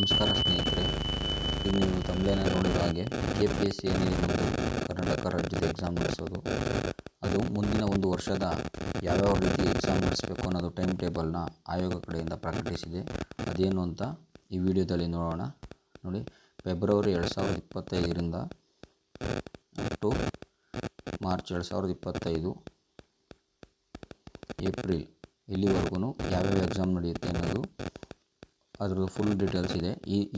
ನಮಸ್ಕಾರ ಸ್ನೇಹಿತರೆ. ಇದು ನೀವು ತಮ್ಮನೇನೆ ನೋಡಿದ ಹಾಗೆ KPSC ಏನಿದೆ ನಮ್ಮದು ಕರ್ನಾಟಕ ರಾಜ್ಯದ ಎಕ್ಸಾಮ್ ನಡೆಸೋದು, ಅದು ಮುಂದಿನ ಒಂದು ವರ್ಷದ ಯಾವ್ಯಾವ ರೀತಿ ಎಕ್ಸಾಮ್ ನಡೆಸಬೇಕು ಅನ್ನೋದು ಟೈಮ್ ಟೇಬಲ್ನ ಆಯೋಗ ಕಡೆಯಿಂದ ಪ್ರಕಟಿಸಿದೆ. ಅದೇನು ಅಂತ ಈ ವಿಡಿಯೋದಲ್ಲಿ ನೋಡೋಣ. ನೋಡಿ, ಫೆಬ್ರವರಿ 2025ರಿಂದ ಅಪ್ ಟು ಮಾರ್ಚ್ 2025 ಏಪ್ರಿಲ್ ಇಲ್ಲಿವರೆಗೂ ಯಾವ್ಯಾವ ಎಕ್ಸಾಮ್ ನಡೆಯುತ್ತೆ ಅನ್ನೋದು ಅದರದ್ದು ಫುಲ್ ಡೀಟೇಲ್ಸ್ ಇದೆ.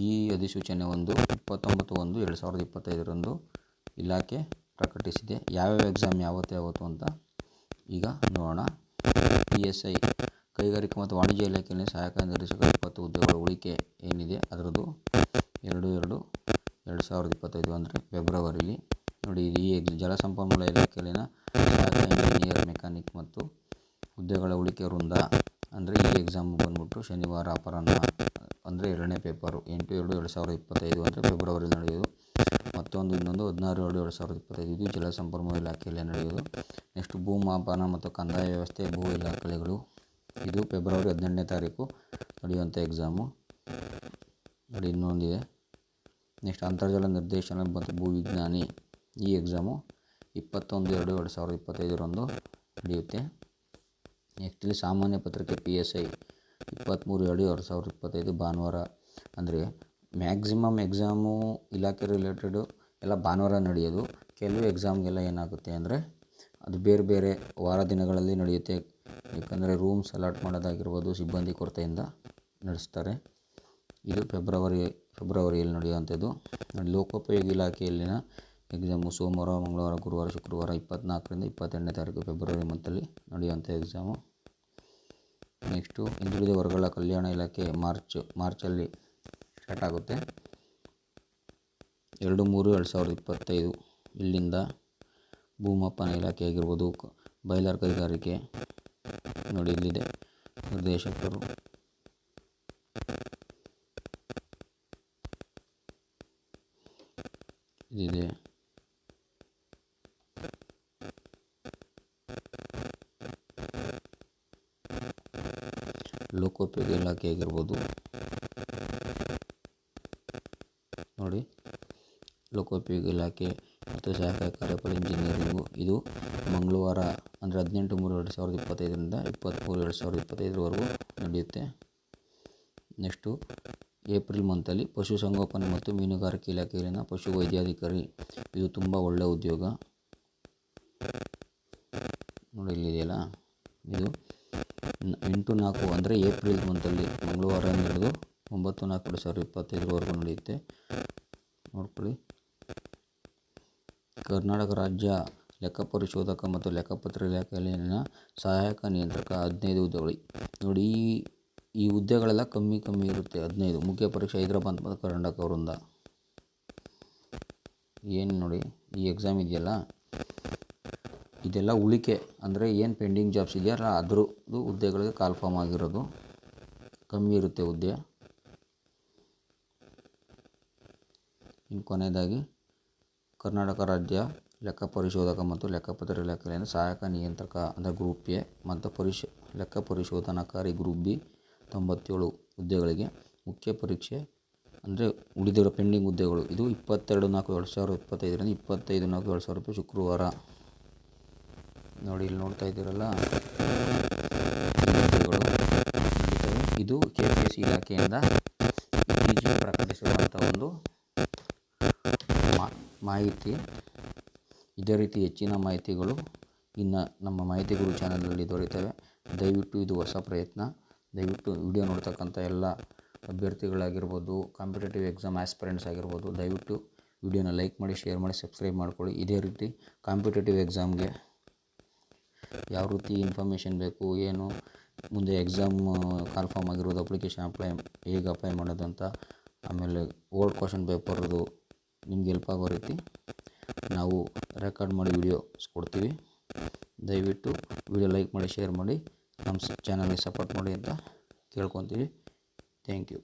ಈ ಅಧಿಸೂಚನೆ 29/1/2025 ಇಲಾಖೆ ಪ್ರಕಟಿಸಿದೆ. ಯಾವ್ಯಾವ ಎಕ್ಸಾಮ್ ಯಾವತ್ತು ಅಂತ ಈಗ ನೋಡೋಣ. PSI ಕೈಗಾರಿಕಾ ಮತ್ತು ವಾಣಿಜ್ಯ ಇಲಾಖೆಯಲ್ಲಿ ಸಹಾಯಕ ನಿರ್ದೇಶಕ 20 ಹುದ್ದೆಗಳ ಉಳಿಕೆ ಏನಿದೆ ಅದರದ್ದು 2/2/2025 ಅಂದರೆ ಫೆಬ್ರವರಿಲಿ. ನೋಡಿ, ಈ ಜಲಸಂಪನ್ಮೂಲ ಇಲಾಖೆಯಲ್ಲಿನ ಸಹಾಯಕ ಇಂಜಿನಿಯರ್, ಮೆಕ್ಯಾನಿಕ್ ಮತ್ತು ಹುದ್ದೆಗಳ ಉಳಿಕೆ ವೃಂದ ಅಂದರೆ ಈ ಎಕ್ಸಾಮ್ ಬಂದ್ಬಿಟ್ಟು ಶನಿವಾರ ಅಪರಾಹ್ನ ಅಂದರೆ 2ನೇ ಪೇಪರು 8/2/2025 ಅಂದರೆ ಫೆಬ್ರವರಿ ನಡೆಯೋದು. ಇನ್ನೊಂದು 16/2/2025 ಇದು ಜಲಸಂಪನ್ಮೂಲ ಇಲಾಖೆಯಲ್ಲಿ ನಡೆಯೋದು. ನೆಕ್ಸ್ಟ್ ಭೂಮಾಪನ ಮತ್ತು ಕಂದಾಯ ವ್ಯವಸ್ಥೆ ಭೂ ಇಲಾಖೆಗಳು, ಇದು ಫೆಬ್ರವರಿ 18ನೇ ತಾರೀಕು ನಡೆಯುವಂಥ ಎಕ್ಸಾಮು. ನೋಡಿ, ಇನ್ನೊಂದಿದೆ. ನೆಕ್ಸ್ಟ್ ಅಂತರ್ಜಲ ನಿರ್ದೇಶನ ಮತ್ತು ಭೂವಿಜ್ಞಾನಿ, ಈ ಎಕ್ಸಾಮು 21/2/2025 ನಡೆಯುತ್ತೆ. ನೆಕ್ಸ್ಟ್ ಇಲ್ಲಿ ಸಾಮಾನ್ಯ ಪತ್ರಿಕೆ PSI 23/2/2025 ಭಾನುವಾರ. ಅಂದರೆ ಮ್ಯಾಕ್ಸಿಮಮ್ ಎಕ್ಸಾಮು ಇಲಾಖೆ ರಿಲೇಟೆಡು ಎಲ್ಲ ಭಾನುವಾರ ನಡೆಯೋದು. ಕೆಲವು ಎಕ್ಸಾಮ್ಗೆಲ್ಲ ಏನಾಗುತ್ತೆ ಅಂದರೆ ಅದು ಬೇರೆ ಬೇರೆ ವಾರ ದಿನಗಳಲ್ಲಿ ನಡೆಯುತ್ತೆ. ಯಾಕಂದರೆ ರೂಮ್ಸ್ ಅಲಾಟ್ ಮಾಡೋದಾಗಿರ್ಬೋದು, ಸಿಬ್ಬಂದಿ ಕೊರತೆಯಿಂದ ನಡೆಸ್ತಾರೆ. ಇದು ಫೆಬ್ರವರಿಯಲ್ಲಿ ನಡೆಯುವಂಥದ್ದು. ಲೋಕೋಪಯೋಗಿ ಇಲಾಖೆಯಲ್ಲಿನ ಎಕ್ಸಾಮು ಸೋಮವಾರ, ಮಂಗಳವಾರ, ಗುರುವಾರ, ಶುಕ್ರವಾರ 24ರಿಂದ 28ನೇ ತಾರೀಕು ಫೆಬ್ರವರಿ ಮಂತಲ್ಲಿ ನಡೆಯುವಂಥ ಎಕ್ಸಾಮು. ನೆಕ್ಸ್ಟು ಹಿಂದುಳಿದ ವರ್ಗಗಳ ಕಲ್ಯಾಣ ಇಲಾಖೆ ಮಾರ್ಚಲ್ಲಿ ಸ್ಟಾರ್ಟ್ ಆಗುತ್ತೆ. 2/3/2025 ಇಲ್ಲಿಂದ ಭೂಮಾಪನ ಇಲಾಖೆ ಆಗಿರ್ಬೋದು, ಬಾಯ್ಲರ್ ಕೈಗಾರಿಕೆ. ನೋಡಿ, ಇಲ್ಲಿದೆ ನಿರ್ದೇಶಕರು. ಇದಿದೆ ಲೋಕೋಪಯೋಗಿ ಇಲಾಖೆ ಆಗಿರ್ಬೋದು. ನೋಡಿ, ಲೋಕೋಪಯೋಗಿ ಇಲಾಖೆ ಮತ್ತು ಸಹಾಯಕ ಕಾರ್ಯಪಾಲ ಇಂಜಿನಿಯರಿಂಗು, ಇದು ಮಂಗಳವಾರ ಅಂದರೆ 18/3/2025ರಿಂದ 23/2025 ನಡೆಯುತ್ತೆ. ನೆಕ್ಸ್ಟು ಏಪ್ರಿಲ್ ಮಂತಲ್ಲಿ ಪಶುಸಂಗೋಪನೆ ಮತ್ತು ಮೀನುಗಾರಿಕೆ ಇಲಾಖೆಯಲ್ಲಿನ ಪಶು ವೈದ್ಯಾಧಿಕಾರಿ, ಇದು ತುಂಬ ಒಳ್ಳೆಯ ಉದ್ಯೋಗ. ನೋಡಿ, ಇಲ್ಲಿದೆಯಲ್ಲ, ಇದು 8/4 ಅಂದರೆ ಏಪ್ರಿಲ್ ಮಂತಲ್ಲಿ ಮಂಗಳವಾರ ಹಿಡಿದು 9/4/2025 ನಡೆಯುತ್ತೆ. ನೋಡ್ಕೊಳ್ಳಿ. ಕರ್ನಾಟಕ ರಾಜ್ಯ ಲೆಕ್ಕಪರಿಶೋಧಕ ಮತ್ತು ಲೆಕ್ಕಪತ್ರ ಇಲಾಖೆಯಲ್ಲಿನ ಸಹಾಯಕ ನಿಯಂತ್ರಕ 15 ಹುದ್ದೆಗಳು. ನೋಡಿ, ಈ ಹುದ್ದೆಗಳೆಲ್ಲ ಕಮ್ಮಿ ಇರುತ್ತೆ. 15. ಮುಖ್ಯ ಪರೀಕ್ಷೆ ಹೈದರಾಬಾದ್ ಮತ್ತು ಕರ್ನಾಟಕ ವೃಂದ. ಏನು ನೋಡಿ, ಈ ಎಕ್ಸಾಮ್ ಇದೆಯಲ್ಲ, ಇದೆಲ್ಲ ಉಳಿಕೆ ಅಂದರೆ ಏನು ಪೆಂಡಿಂಗ್ ಜಾಬ್ಸ್ ಇದೆಯಲ್ಲ ಅದ್ರದ್ದು ಹುದ್ದೆಗಳಿಗೆ ಕಾಲ್ಫಾರ್ಮ್ ಆಗಿರೋದು. ಕಮ್ಮಿ ಇರುತ್ತೆ ಹುದ್ದೆ. ಇನ್ನು ಕೊನೆಯದಾಗಿ ಕರ್ನಾಟಕ ರಾಜ್ಯ ಲೆಕ್ಕಪರಿಶೋಧಕ ಮತ್ತು ಲೆಕ್ಕಪತ್ರ ಇಲಾಖೆಯಿಂದ ಸಹಾಯಕ ನಿಯಂತ್ರಕ ಅಂದರೆ ಗ್ರೂಪ್ ಎ ಮತ್ತು ಲೆಕ್ಕ ಪರಿಶೋಧನಾಕಾರಿ ಗ್ರೂಪ್ ಬಿ 97 ಹುದ್ದೆಗಳಿಗೆ ಮುಖ್ಯ ಪರೀಕ್ಷೆ ಅಂದರೆ ಉಳಿದಿರೋ ಪೆಂಡಿಂಗ್ ಹುದ್ದೆಗಳು. ಇದು 22/4/2025ರಿಂದ 25/4/2025 ಶುಕ್ರವಾರ. ನೋಡಿ, ಇಲ್ಲಿ ನೋಡ್ತಾ ಇದ್ದೀರಲ್ಲ, ಹುದ್ದೆಗಳು ನಡೀತವೆ. ಇದು KPSC ಇಲಾಖೆಯಿಂದ ಇತ್ತೀಚೆಗೆ ಪ್ರಕಟಿಸಿರುವಂಥ ಒಂದು ಮಾಹಿತಿ. ಇದೇ ರೀತಿ ಹೆಚ್ಚಿನ ಮಾಹಿತಿಗಳು ಇನ್ನು ನಮ್ಮ ಮಾಹಿತಿ ಗುರು ಚಾನಲಲ್ಲಿ ದೊರೆಯುತ್ತವೆ. ದಯವಿಟ್ಟು ಇದು ಹೊಸ ಪ್ರಯತ್ನ. ದಯವಿಟ್ಟು ವಿಡಿಯೋ ನೋಡ್ತಕ್ಕಂಥ ಎಲ್ಲ ಅಭ್ಯರ್ಥಿಗಳಾಗಿರ್ಬೋದು, ಕಾಂಪಿಟೇಟಿವ್ ಎಕ್ಸಾಮ್ ಆಸ್ಪಿರೆಂಟ್ಸ್ ಆಗಿರ್ಬೋದು, ದಯವಿಟ್ಟು ವಿಡಿಯೋನ ಲೈಕ್ ಮಾಡಿ, ಶೇರ್ ಮಾಡಿ, ಸಬ್ಸ್ಕ್ರೈಬ್ ಮಾಡ್ಕೊಳ್ಳಿ. ಇದೇ ರೀತಿ ಕಾಂಪಿಟೇಟಿವ್ ಎಕ್ಸಾಮ್ಗೆ ಯಾವ ರೀತಿ ಇನ್ಫಾರ್ಮೇಷನ್ ಬೇಕು, ಏನು ಮುಂದೆ ಎಕ್ಸಾಮ್ ಕಾಲ್ಫಾರ್ಮ್ ಆಗಿರೋದು, ಅಪ್ಲಿಕೇಶನ್ ಹೇಗೆ ಅಪ್ಲೈ ಮಾಡೋದಂತ, ಆಮೇಲೆ ಓಲ್ಡ್ ಕ್ವಶನ್ ಪೇಪರ್ದು ನಿಮ್ಗೆ ಹೆಲ್ಪ್ ಆಗೋ ರೀತಿ ನಾವು ರೆಕಾರ್ಡ್ ಮಾಡಿ ವಿಡಿಯೋಸ್ ಕೊಡ್ತೀವಿ. ದಯವಿಟ್ಟು ವಿಡಿಯೋ ಲೈಕ್ ಮಾಡಿ, ಶೇರ್ ಮಾಡಿ, ನಮ್ಮ ಚಾನಲ್ಗೆ ಸಪೋರ್ಟ್ ಮಾಡಿ ಅಂತ ಕೇಳ್ಕೊತೀವಿ. Thank you.